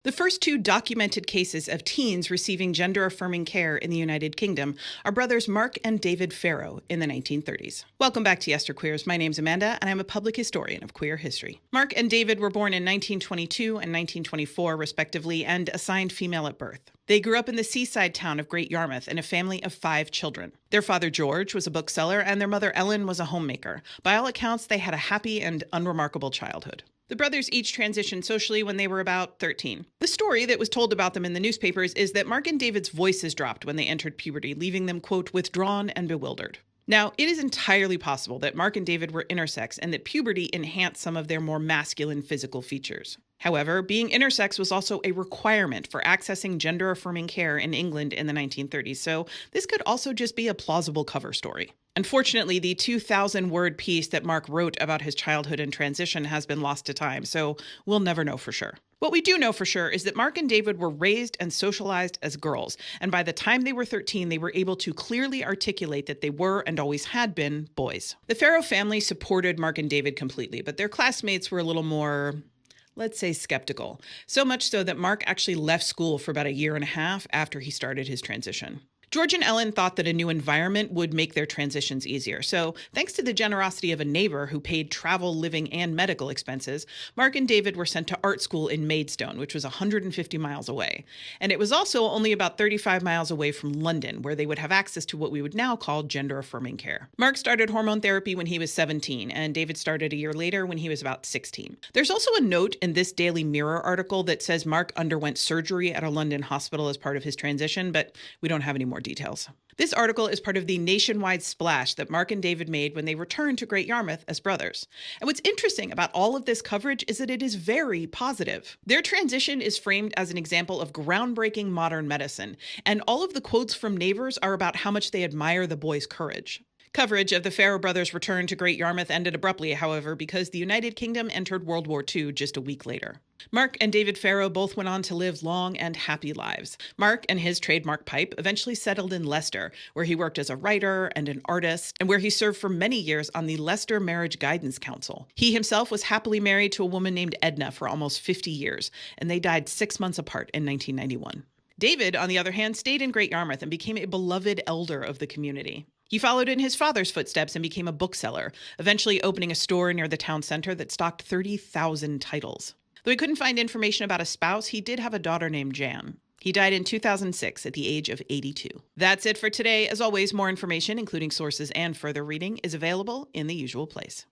The first two documented cases of teens receiving gender-affirming care in the United Kingdom are brothers Mark and David Ferrow in the 1930s. Welcome back to Yesterqueers. My name's Amanda, and I'm a public historian of queer history. Mark and David were born in 1922 and 1924, respectively, and assigned female at birth. They grew up in the seaside town of Great Yarmouth in a family of 5 children. Their father, George, was a bookseller, and their mother, Ellen, was a homemaker. By all accounts, they had a happy and unremarkable childhood. The brothers each transitioned socially when they were about 13. The story that was told about them in the newspapers is that Mark and David's voices dropped when they entered puberty, leaving them, quote, withdrawn and bewildered. Now, it is entirely possible that Mark and David were intersex and that puberty enhanced some of their more masculine physical features. However, being intersex was also a requirement for accessing gender-affirming care in England in the 1930s, so this could also just be a plausible cover story. Unfortunately, the 2,000-word piece that Mark wrote about his childhood and transition has been lost to time, so we'll never know for sure. What we do know for sure is that Mark and David were raised and socialized as girls, and by the time they were 13, they were able to clearly articulate that they were and always had been boys. The Ferrow family supported Mark and David completely, but their classmates were a little more, let's say, skeptical. So much so that Mark actually left school for about a year and a half after he started his transition. George and Ellen thought that a new environment would make their transitions easier. So, thanks to the generosity of a neighbor who paid travel, living, and medical expenses, Mark and David were sent to art school in Maidstone, which was 150 miles away. And it was also only about 35 miles away from London, where they would have access to what we would now call gender-affirming care. Mark started hormone therapy when he was 17, and David started a year later when he was about 16. There's also a note in this Daily Mirror article that says Mark underwent surgery at a London hospital as part of his transition, but we don't have any more details. This article is part of the nationwide splash that Mark and David made when they returned to Great Yarmouth as brothers. And what's interesting about all of this coverage is that it is very positive. Their transition is framed as an example of groundbreaking modern medicine, and all of the quotes from neighbors are about how much they admire the boys' courage. Coverage of the Ferrow brothers' return to Great Yarmouth ended abruptly, however, because the United Kingdom entered World War II just a week later. Mark and David Ferrow both went on to live long and happy lives. Mark and his trademark pipe eventually settled in Leicester, where he worked as a writer and an artist, and where he served for many years on the Leicester Marriage Guidance Council. He himself was happily married to a woman named Edna for almost 50 years, and they died 6 months apart in 1991. David, on the other hand, stayed in Great Yarmouth and became a beloved elder of the community. He followed in his father's footsteps and became a bookseller, eventually opening a store near the town center that stocked 30,000 titles. Though he couldn't find information about a spouse, he did have a daughter named Jan. He died in 2006 at the age of 82. That's it for today. As always, more information, including sources and further reading, is available in the usual place.